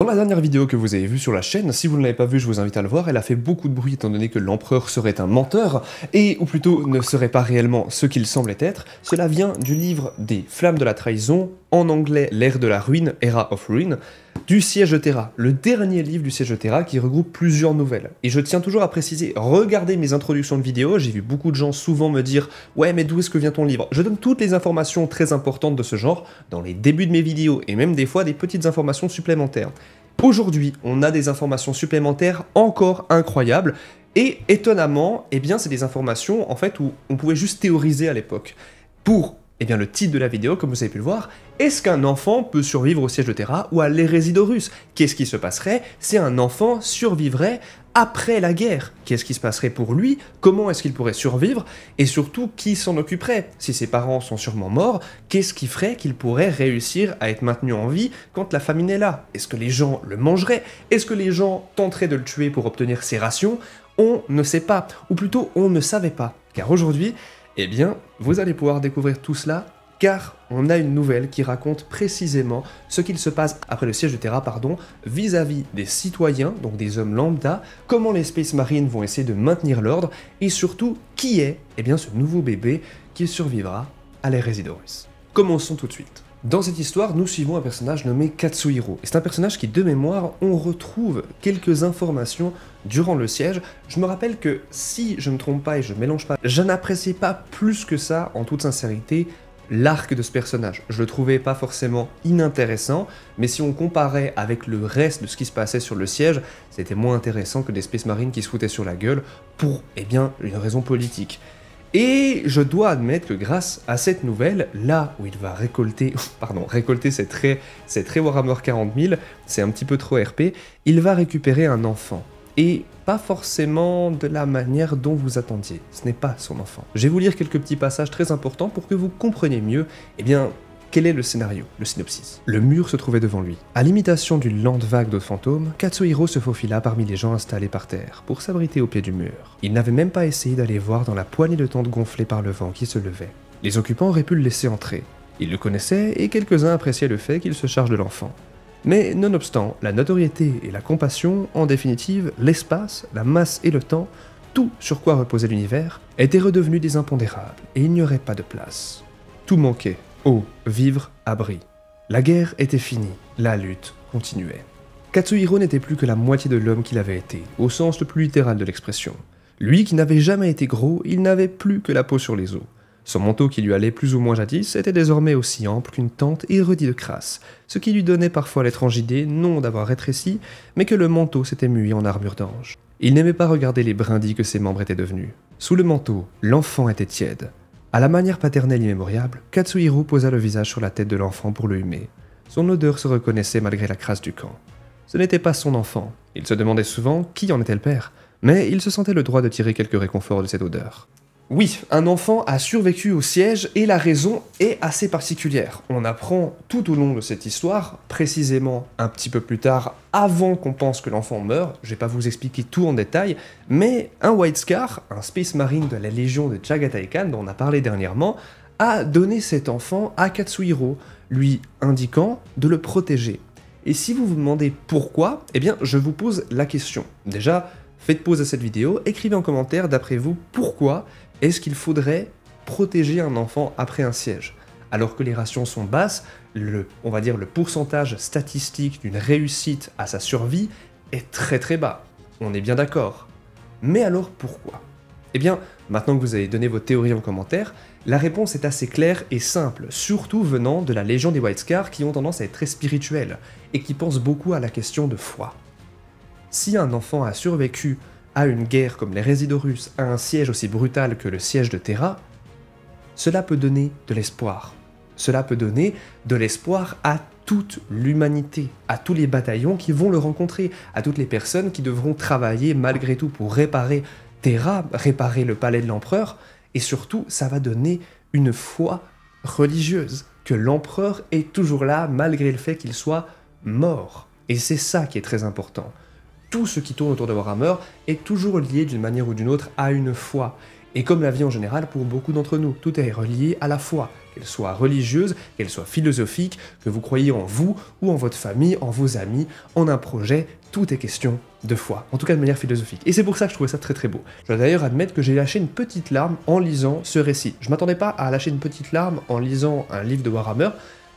Dans la dernière vidéo que vous avez vue sur la chaîne, si vous ne l'avez pas vue, je vous invite à le voir, elle a fait beaucoup de bruit étant donné que l'empereur serait un menteur, ou plutôt ne serait pas réellement ce qu'il semblait être. Cela vient du livre des Flammes de la Trahison, en anglais l'ère de la ruine, Era of Ruin, du Siège de Terra, le dernier livre du Siège de Terra qui regroupe plusieurs nouvelles. Et je tiens toujours à préciser, regardez mes introductions de vidéos, j'ai vu beaucoup de gens souvent me dire « Ouais, mais d'où est-ce que vient ton livre ?» Je donne toutes les informations très importantes de ce genre dans les débuts de mes vidéos, et même des fois des petites informations supplémentaires. Aujourd'hui, on a des informations supplémentaires encore incroyables, et étonnamment, eh bien, c'est des informations en fait où on pouvait juste théoriser à l'époque. Pour le titre de la vidéo, comme vous avez pu le voir, est-ce qu'un enfant peut survivre au Siège de Terra ou à l'hérésie d'Horus? Qu'est-ce qui se passerait si un enfant survivrait après la guerre? Qu'est-ce qui se passerait pour lui? Comment est-ce qu'il pourrait survivre? Et surtout, qui s'en occuperait? Si ses parents sont sûrement morts, qu'est-ce qui ferait qu'il pourrait réussir à être maintenu en vie quand la famine est là? Est-ce que les gens le mangeraient? Est-ce que les gens tenteraient de le tuer pour obtenir ses rations? On ne sait pas, ou plutôt on ne savait pas. Car aujourd'hui, eh bien, vous allez pouvoir découvrir tout cela, car on a une nouvelle qui raconte précisément ce qu'il se passe après le Siège de Terra, vis-à-vis des citoyens, donc des hommes lambda, comment les Space Marines vont essayer de maintenir l'ordre, et surtout, qui est, eh bien, ce nouveau bébé qui survivra à l'hérésie d'Horus. Commençons tout de suite. Dans cette histoire, nous suivons un personnage nommé Katsuhiro. Et c'est un personnage qui, de mémoire, on retrouve quelques informations durant le siège. Je me rappelle que, si je ne me trompe pas et je ne mélange pas, je n'appréciais pas plus que ça, en toute sincérité, l'arc de ce personnage. Je le trouvais pas forcément inintéressant, mais si on comparait avec le reste de ce qui se passait sur le siège, c'était moins intéressant que des Space Marines qui se foutaient sur la gueule pour, eh bien, une raison politique. Et je dois admettre que grâce à cette nouvelle, là où il va récolter, récolter c'est très Warhammer 40 000, c'est un petit peu trop RP, il va récupérer un enfant. Et pas forcément de la manière dont vous attendiez, ce n'est pas son enfant. Je vais vous lire quelques petits passages très importants pour que vous compreniez mieux, eh bien, quel est le scénario, le synopsis. Le mur se trouvait devant lui. À l'imitation d'une lente vague d'autres fantômes, Katsuhiro se faufila parmi les gens installés par terre, pour s'abriter au pied du mur. Il n'avait même pas essayé d'aller voir dans la poignée de tente gonflée par le vent qui se levait. Les occupants auraient pu le laisser entrer. Ils le connaissaient et quelques-uns appréciaient le fait qu'il se charge de l'enfant. Mais nonobstant la notoriété et la compassion, en définitive, l'espace, la masse et le temps, tout sur quoi reposait l'univers, était redevenu des impondérables, et il n'y aurait pas de place. Tout manquait. Eau, vivre, abri. La guerre était finie, la lutte continuait. Katsuhiro n'était plus que la moitié de l'homme qu'il avait été, au sens le plus littéral de l'expression. Lui qui n'avait jamais été gros, il n'avait plus que la peau sur les os. Son manteau qui lui allait plus ou moins jadis était désormais aussi ample qu'une tente et redit de crasse, ce qui lui donnait parfois l'étrange idée, non d'avoir rétréci, mais que le manteau s'était mué en armure d'ange. Il n'aimait pas regarder les brindilles que ses membres étaient devenus. Sous le manteau, l'enfant était tiède. À la manière paternelle immémoriale, Katsuhiro posa le visage sur la tête de l'enfant pour le humer. Son odeur se reconnaissait malgré la crasse du camp. Ce n'était pas son enfant. Il se demandait souvent qui en était le père, mais il se sentait le droit de tirer quelques réconforts de cette odeur. Oui, un enfant a survécu au siège et la raison est assez particulière. On apprend tout au long de cette histoire, précisément un petit peu plus tard, avant qu'on pense que l'enfant meurt, je vais pas vous expliquer tout en détail, mais un White Scar, un Space Marine de la Légion de Chagatai Khan dont on a parlé dernièrement, a donné cet enfant à Katsuhiro, lui indiquant de le protéger. Et si vous vous demandez pourquoi, eh bien je vous pose la question. Déjà, faites pause à cette vidéo, écrivez en commentaire d'après vous pourquoi est-ce qu'il faudrait protéger un enfant après un siège? Alors que les rations sont basses, on va dire le pourcentage statistique d'une réussite à sa survie est très très bas. On est bien d'accord. Mais alors pourquoi? Eh bien, maintenant que vous avez donné vos théories en commentaire, la réponse est assez claire et simple, surtout venant de la Légion des White Scars qui ont tendance à être très spirituels et qui pensent beaucoup à la question de foi. Si un enfant a survécu à une guerre comme l'hérésie d'Horus, à un siège aussi brutal que le siège de Terra, cela peut donner de l'espoir. Cela peut donner de l'espoir à toute l'humanité, à tous les bataillons qui vont le rencontrer, à toutes les personnes qui devront travailler malgré tout pour réparer Terra, réparer le palais de l'empereur, et surtout, ça va donner une foi religieuse, que l'empereur est toujours là malgré le fait qu'il soit mort. Et c'est ça qui est très important. Tout ce qui tourne autour de Warhammer est toujours lié d'une manière ou d'une autre à une foi. Et comme la vie en général pour beaucoup d'entre nous, tout est relié à la foi, qu'elle soit religieuse, qu'elle soit philosophique, que vous croyez en vous ou en votre famille, en vos amis, en un projet, tout est question de foi, en tout cas de manière philosophique. Et c'est pour ça que je trouvais ça très très beau. Je dois d'ailleurs admettre que j'ai lâché une petite larme en lisant ce récit. Je m'attendais pas à lâcher une petite larme en lisant un livre de Warhammer,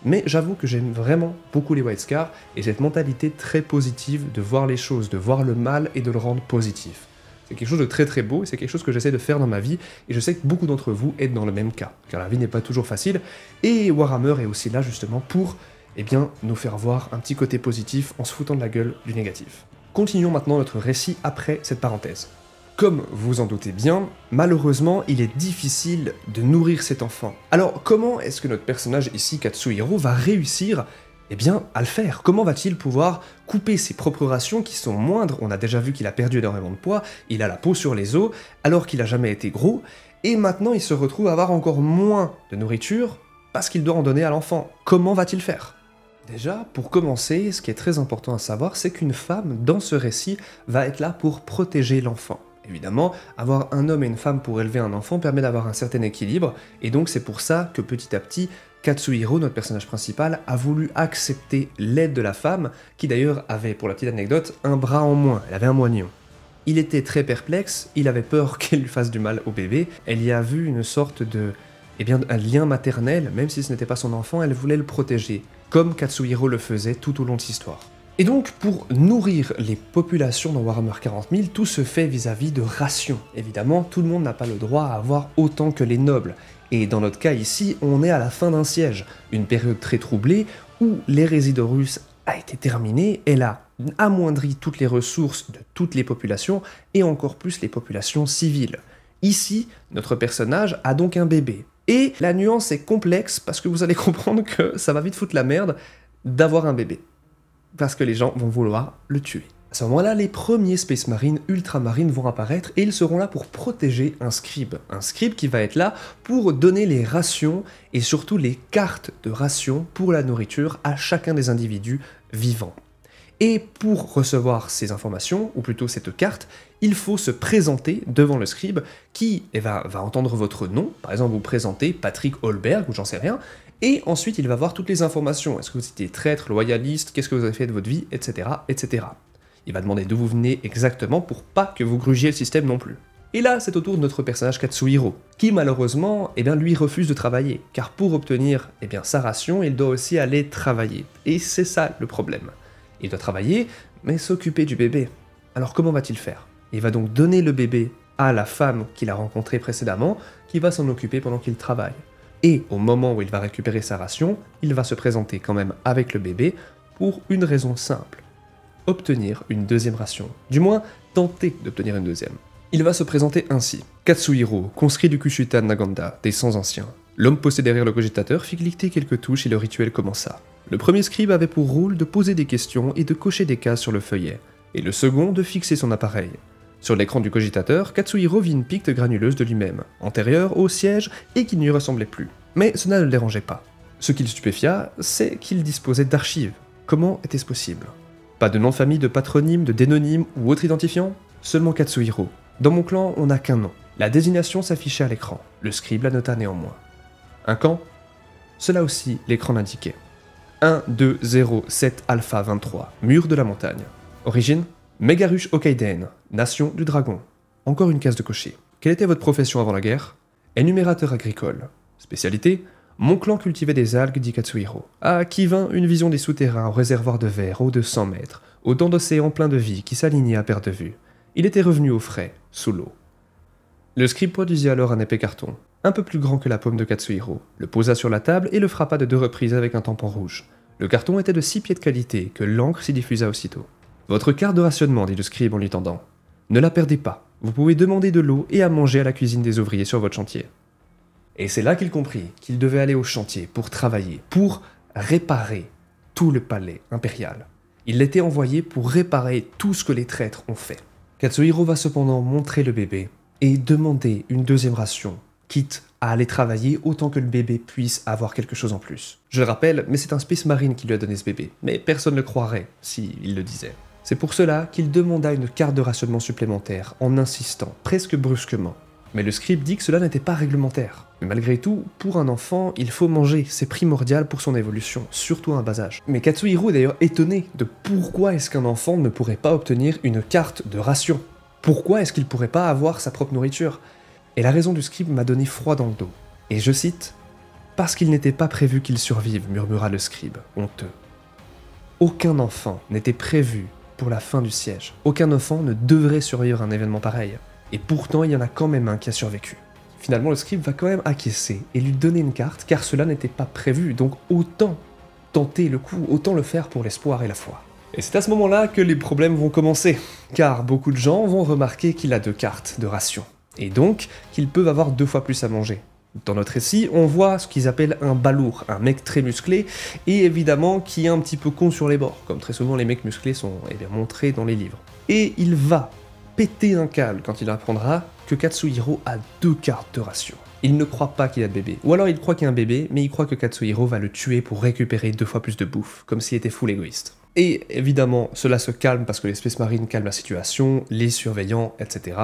mais j'avoue que j'aime vraiment beaucoup les White Scars et cette mentalité très positive de voir les choses, de voir le mal et de le rendre positif. C'est quelque chose de très très beau et c'est quelque chose que j'essaie de faire dans ma vie et je sais que beaucoup d'entre vous êtes dans le même cas, car la vie n'est pas toujours facile et Warhammer est aussi là justement pour nous faire voir un petit côté positif en se foutant de la gueule du négatif. Continuons maintenant notre récit après cette parenthèse. Comme vous en doutez bien, malheureusement, il est difficile de nourrir cet enfant. Alors, comment est-ce que notre personnage ici, Katsuhiro, va réussir à le faire? Comment va-t-il pouvoir couper ses propres rations qui sont moindres? On a déjà vu qu'il a perdu énormément de poids, il a la peau sur les os, alors qu'il a jamais été gros, et maintenant il se retrouve à avoir encore moins de nourriture parce qu'il doit en donner à l'enfant. Comment va-t-il faire? Déjà, pour commencer, ce qui est très important à savoir, c'est qu'une femme, dans ce récit, va être là pour protéger l'enfant. Évidemment, avoir un homme et une femme pour élever un enfant permet d'avoir un certain équilibre, et donc c'est pour ça que petit à petit, Katsuhiro, notre personnage principal, a voulu accepter l'aide de la femme, qui d'ailleurs avait, pour la petite anecdote, un bras en moins, elle avait un moignon. Il était très perplexe, il avait peur qu'elle lui fasse du mal au bébé, elle y a vu une sorte de... un lien maternel, même si ce n'était pas son enfant, elle voulait le protéger, comme Katsuhiro le faisait tout au long de l'histoire. Et donc, pour nourrir les populations dans Warhammer 40 000, tout se fait vis-à-vis de rations. Évidemment, tout le monde n'a pas le droit à avoir autant que les nobles. Et dans notre cas ici, on est à la fin d'un siège, une période très troublée où l'hérésie d'Horus a été terminée, elle a amoindri toutes les ressources de toutes les populations, et encore plus les populations civiles. Ici, notre personnage a donc un bébé. Et la nuance est complexe parce que vous allez comprendre que ça va vite foutre la merde d'avoir un bébé. Parce que les gens vont vouloir le tuer. À ce moment-là, les premiers Space Marines ultramarines vont apparaître et ils seront là pour protéger un scribe. Un scribe qui va être là pour donner les rations et surtout les cartes de rations pour la nourriture à chacun des individus vivants. Et pour recevoir ces informations, ou plutôt cette carte, il faut se présenter devant le scribe qui va entendre votre nom, par exemple vous présentez Patrick Holberg ou j'en sais rien, et ensuite il va voir toutes les informations, est-ce que vous étiez traître, loyaliste, qu'est-ce que vous avez fait de votre vie, etc., etc. Il va demander d'où vous venez exactement pour pas que vous grugiez le système non plus. Et là, c'est au tour de notre personnage Katsuhiro, qui malheureusement, lui refuse de travailler, car pour obtenir sa ration, il doit aussi aller travailler. Et c'est ça le problème. Il doit travailler, mais s'occuper du bébé. Alors comment va-t-il faire? Il va donc donner le bébé à la femme qu'il a rencontrée précédemment, qui va s'en occuper pendant qu'il travaille. Et au moment où il va récupérer sa ration, il va se présenter quand même avec le bébé pour une raison simple. Obtenir une deuxième ration. Du moins, tenter d'obtenir une deuxième. Il va se présenter ainsi. Katsuhiro, conscrit du Kushutan Naganda, des 100 anciens. L'homme posté derrière le cogitateur fit cliqueter quelques touches et le rituel commença. Le premier scribe avait pour rôle de poser des questions et de cocher des cases sur le feuillet, et le second de fixer son appareil. Sur l'écran du cogitateur, Katsuhiro vit une picte granuleuse de lui-même, antérieure au siège et qui ne lui ressemblait plus. Mais cela ne le dérangeait pas. Ce qui le stupéfia, c'est qu'il disposait d'archives. Comment était-ce possible? Pas de nom de famille, de patronyme, de dénonyme ou autre identifiant? Seulement Katsuhiro. Dans mon clan, on n'a qu'un nom. La désignation s'affichait à l'écran. Le scribe la nota néanmoins. Un camp? Cela aussi, l'écran l'indiquait. 1207 Alpha 23, mur de la montagne. Origine? Megarush Hokkaiden, nation du dragon. Encore une case de cocher. Quelle était votre profession avant la guerre? Énumérateur agricole. Spécialité? Mon clan cultivait des algues, dit Katsuhiro. À qui vint une vision des souterrains au réservoir de verre haut de 100 mètres, autant d'océans pleins de vie qui s'alignaient à perte de vue. Il était revenu au frais, sous l'eau. Le scribe produisit alors un épais carton, un peu plus grand que la paume de Katsuhiro, le posa sur la table et le frappa de 2 reprises avec un tampon rouge. Le carton était de si pieds de qualité que l'encre s'y diffusa aussitôt. Votre carte de rationnement, dit le scribe en lui tendant. Ne la perdez pas, vous pouvez demander de l'eau et à manger à la cuisine des ouvriers sur votre chantier. Et c'est là qu'il comprit qu'il devait aller au chantier pour travailler, pour réparer tout le palais impérial. Il l'était envoyé pour réparer tout ce que les traîtres ont fait. Katsuhiro va cependant montrer le bébé et demander une deuxième ration, quitte à aller travailler autant que le bébé puisse avoir quelque chose en plus. Je le rappelle, mais c'est un Space Marine qui lui a donné ce bébé, mais personne ne le croirait s'il le disait. C'est pour cela qu'il demanda une carte de rationnement supplémentaire en insistant, presque brusquement. Mais le scribe dit que cela n'était pas réglementaire. Mais malgré tout, pour un enfant, il faut manger, c'est primordial pour son évolution, surtout à un bas âge. Mais Katsuhiro est d'ailleurs étonné de pourquoi est-ce qu'un enfant ne pourrait pas obtenir une carte de ration. Pourquoi est-ce qu'il pourrait pas avoir sa propre nourriture? Et la raison du scribe m'a donné froid dans le dos. Et je cite, « Parce qu'il n'était pas prévu qu'il survive, murmura le scribe, honteux. » Aucun enfant n'était prévu pour la fin du siège. Aucun enfant ne devrait survivre à un événement pareil. Et pourtant, il y en a quand même un qui a survécu. Finalement, le scribe va quand même acquiescer et lui donner une carte, car cela n'était pas prévu, donc autant tenter le coup, autant le faire pour l'espoir et la foi. Et c'est à ce moment-là que les problèmes vont commencer, car beaucoup de gens vont remarquer qu'il a 2 cartes de ration, et donc qu'ils peuvent avoir 2 fois plus à manger. Dans notre récit, on voit ce qu'ils appellent un balourd, un mec très musclé, et évidemment qui est un petit peu con sur les bords, comme très souvent les mecs musclés sont montrés dans les livres. Et il va péter un câble quand il apprendra que Katsuhiro a 2 cartes de ration. Il ne croit pas qu'il a de bébé, ou alors il croit qu'il y a un bébé, mais il croit que Katsuhiro va le tuer pour récupérer 2 fois plus de bouffe, comme s'il était full égoïste. Et évidemment, cela se calme parce que les Space Marines calment la situation, les surveillants, etc.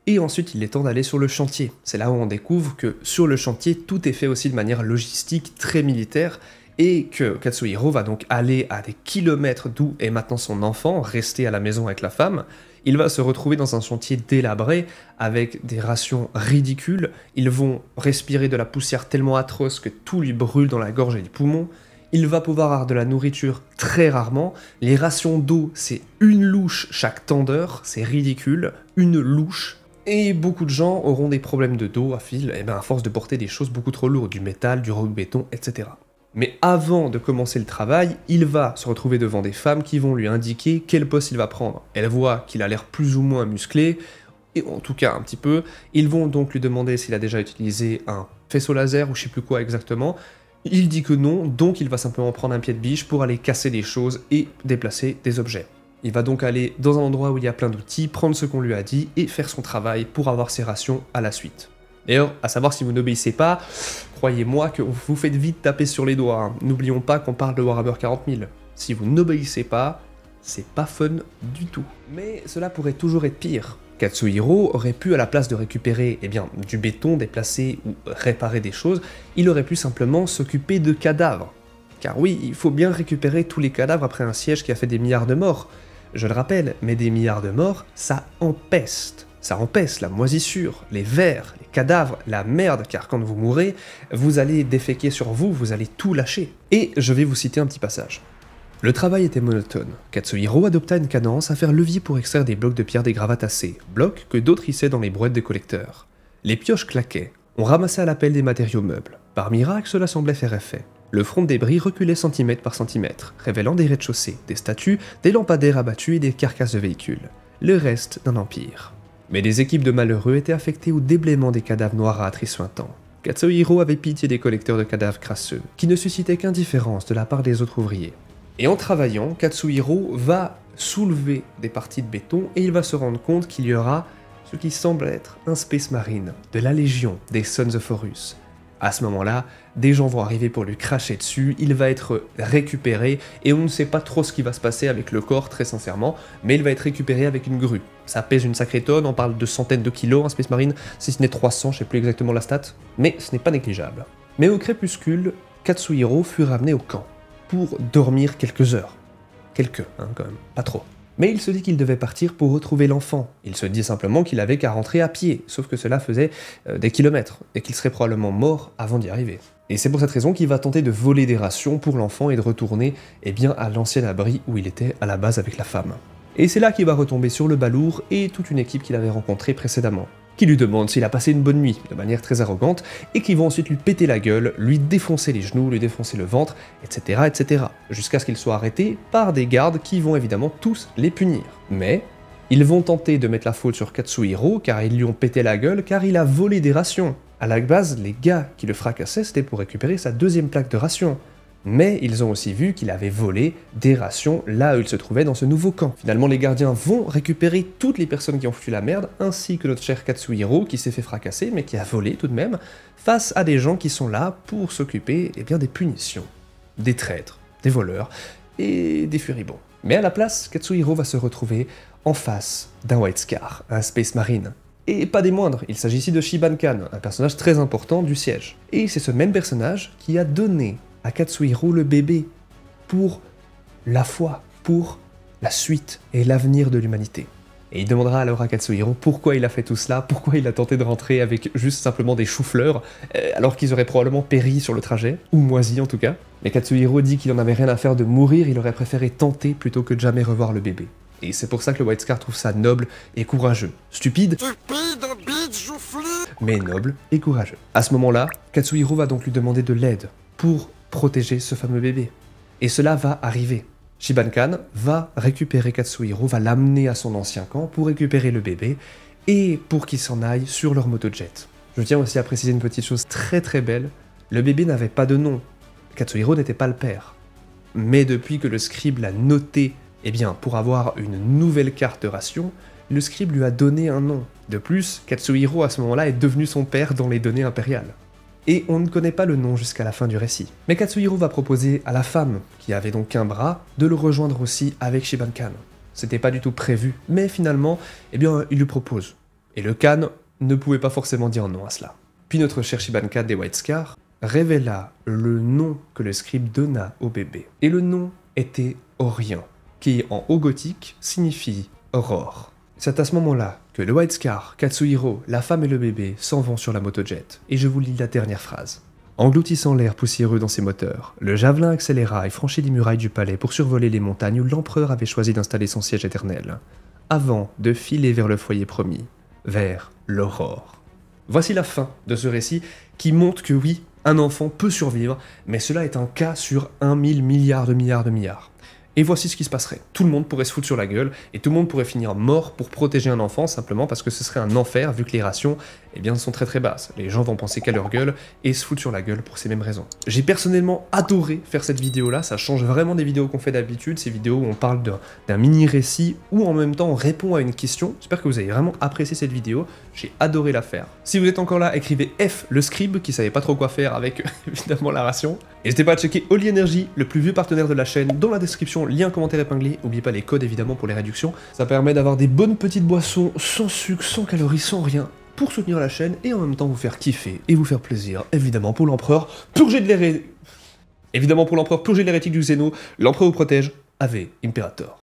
Et ensuite, il est temps d'aller sur le chantier. C'est là où on découvre que sur le chantier, tout est fait aussi de manière logistique, très militaire, et que Katsuhiro va donc aller à des kilomètres d'où est maintenant son enfant, rester à la maison avec la femme. Il va se retrouver dans un chantier délabré, avec des rations ridicules. Ils vont respirer de la poussière tellement atroce que tout lui brûle dans la gorge et les poumons. Il va pouvoir avoir de la nourriture très rarement. Les rations d'eau, c'est une louche chaque temps d'heure, c'est ridicule, une louche. Et beaucoup de gens auront des problèmes de dos à fil, à force de porter des choses beaucoup trop lourdes, du métal, du roc-béton, etc. Mais avant de commencer le travail, il va se retrouver devant des femmes qui vont lui indiquer quel poste il va prendre. Elles voient qu'il a l'air plus ou moins musclé, et en tout cas un petit peu. Ils vont donc lui demander s'il a déjà utilisé un faisceau laser ou je sais plus quoi exactement. Il dit que non, donc il va simplement prendre un pied de biche pour aller casser des choses et déplacer des objets. Il va donc aller dans un endroit où il y a plein d'outils, prendre ce qu'on lui a dit et faire son travail pour avoir ses rations à la suite. D'ailleurs, à savoir si vous n'obéissez pas, croyez-moi que vous faites vite taper sur les doigts. Hein. N'oublions pas qu'on parle de Warhammer 40 000. Si vous n'obéissez pas, c'est pas fun du tout. Mais cela pourrait toujours être pire. Katsuhiro aurait pu, à la place de récupérer du béton, déplacer ou réparer des choses, il aurait pu simplement s'occuper de cadavres. Car oui, il faut bien récupérer tous les cadavres après un siège qui a fait des milliards de morts. Je le rappelle, mais des milliards de morts, ça empeste. Ça empeste la moisissure, les vers, les cadavres, la merde, car quand vous mourrez, vous allez déféquer sur vous, vous allez tout lâcher. Et je vais vous citer un petit passage. Le travail était monotone. Katsuhiro adopta une cadence à faire levier pour extraire des blocs de pierre dégravatassés, blocs que d'autres hissaient dans les brouettes des collecteurs. Les pioches claquaient. On ramassait à l'appel des matériaux meubles. Par miracle, cela semblait faire effet. Le front de débris reculait centimètre par centimètre, révélant des rez-de-chaussée, des statues, des lampadaires abattus et des carcasses de véhicules. Le reste d'un empire. Mais des équipes de malheureux étaient affectées au déblaiement des cadavres noirâtres et suintants. Katsuhiro avait pitié des collecteurs de cadavres crasseux, qui ne suscitaient qu'indifférence de la part des autres ouvriers. Et en travaillant, Katsuhiro va soulever des parties de béton et il va se rendre compte qu'il y aura ce qui semble être un Space Marine de la Légion des Sons of Horus. À ce moment-là, des gens vont arriver pour lui cracher dessus, il va être récupéré, et on ne sait pas trop ce qui va se passer avec le corps, très sincèrement, mais il va être récupéré avec une grue. Ça pèse une sacrée tonne, on parle de centaines de kilos, un Space Marine, si ce n'est 300, je sais plus exactement la stat, mais ce n'est pas négligeable. Mais au crépuscule, Katsuhiro fut ramené au camp, pour dormir quelques heures. Quelques, quand même, pas trop. Mais il se dit qu'il devait partir pour retrouver l'enfant. Il se dit simplement qu'il avait qu'à rentrer à pied, sauf que cela faisait des kilomètres, et qu'il serait probablement mort avant d'y arriver. Et c'est pour cette raison qu'il va tenter de voler des rations pour l'enfant et de retourner à l'ancien abri où il était à la base avec la femme. Et c'est là qu'il va retomber sur le balourd et toute une équipe qu'il avait rencontrée précédemment, qui lui demande s'il a passé une bonne nuit, de manière très arrogante, et qui vont ensuite lui péter la gueule, lui défoncer les genoux, lui défoncer le ventre, etc., etc., jusqu'à ce qu'il soit arrêté par des gardes qui vont évidemment tous les punir. Mais ils vont tenter de mettre la faute sur Katsuhiro, car ils lui ont pété la gueule, car il a volé des rations. À la base, les gars qui le fracassaient, c'était pour récupérer sa deuxième plaque de rations. Mais ils ont aussi vu qu'il avait volé des rations là où il se trouvait dans ce nouveau camp. Finalement, les gardiens vont récupérer toutes les personnes qui ont foutu la merde, ainsi que notre cher Katsuhiro qui s'est fait fracasser, mais qui a volé tout de même, face à des gens qui sont là pour s'occuper des punitions. Des traîtres, des voleurs et des furibonds. Mais à la place, Katsuhiro va se retrouver en face d'un White Scar, un Space Marine, Et pas des moindres, il s'agit ici de Shiban Khan, un personnage très important du siège. Et c'est ce même personnage qui a donné à Katsuhiro le bébé pour la foi, pour la suite et l'avenir de l'humanité. Et il demandera alors à Katsuhiro pourquoi il a fait tout cela, pourquoi il a tenté de rentrer avec juste simplement des choux-fleurs, alors qu'ils auraient probablement péri sur le trajet, ou moisi en tout cas. Mais Katsuhiro dit qu'il en avait rien à faire de mourir, il aurait préféré tenter plutôt que de jamais revoir le bébé. Et c'est pour ça que le White Scar trouve ça noble et courageux. Stupide, mais noble et courageux. À ce moment-là, Katsuhiro va donc lui demander de l'aide pour protéger ce fameux bébé. Et cela va arriver. Shiban Khan va récupérer Katsuhiro, va l'amener à son ancien camp pour récupérer le bébé et pour qu'il s'en aille sur leur motojet. Je tiens aussi à préciser une petite chose très très belle, le bébé n'avait pas de nom, Katsuhiro n'était pas le père. Mais depuis que le scribe l'a noté, eh bien pour avoir une nouvelle carte de ration, le scribe lui a donné un nom. De plus, Katsuhiro à ce moment-là est devenu son père dans les données impériales. Et on ne connaît pas le nom jusqu'à la fin du récit. Mais Katsuhiro va proposer à la femme, qui avait donc qu'un bras, de le rejoindre aussi avec Shiban Khan. C'était pas du tout prévu, mais finalement, eh bien, il lui propose. Et le Khan ne pouvait pas forcément dire non à cela. Puis notre cher Shiban Khan des White Scar révéla le nom que le scribe donna au bébé. Et le nom était Orien, qui en haut gothique signifie aurore. C'est à ce moment-là que le White Scar, Katsuhiro, la femme et le bébé s'en vont sur la motojet. Et je vous lis la dernière phrase. Engloutissant l'air poussiéreux dans ses moteurs, le javelin accéléra et franchit les murailles du palais pour survoler les montagnes où l'empereur avait choisi d'installer son siège éternel, avant de filer vers le foyer promis, vers l'aurore. Voici la fin de ce récit qui montre que oui, un enfant peut survivre, mais cela est un cas sur 1000 milliards de milliards. Et voici ce qui se passerait. Tout le monde pourrait se foutre sur la gueule, et tout le monde pourrait finir mort pour protéger un enfant, simplement parce que ce serait un enfer, vu que les rations, eh bien, sont très très basses. Les gens vont penser qu'à leur gueule, et se foutre sur la gueule pour ces mêmes raisons. J'ai personnellement adoré faire cette vidéo-là, ça change vraiment des vidéos qu'on fait d'habitude, ces vidéos où on parle d'un mini-récit, ou en même temps on répond à une question. J'espère que vous avez vraiment apprécié cette vidéo, j'ai adoré la faire. Si vous êtes encore là, écrivez F, le scribe, qui savait pas trop quoi faire avec, évidemment, la ration. N'hésitez pas à checker Holy Energy, le plus vieux partenaire de la chaîne, dans la description, lien, commentaire épinglé. N'oubliez pas les codes évidemment pour les réductions. Ça permet d'avoir des bonnes petites boissons, sans sucre, sans calories, sans rien, pour soutenir la chaîne et en même temps vous faire kiffer et vous faire plaisir. Évidemment pour l'empereur, purger de l'hérétique. Évidemment pour l'empereur, purger de l'hérétique du Xeno. L'empereur vous protège. Ave Imperator.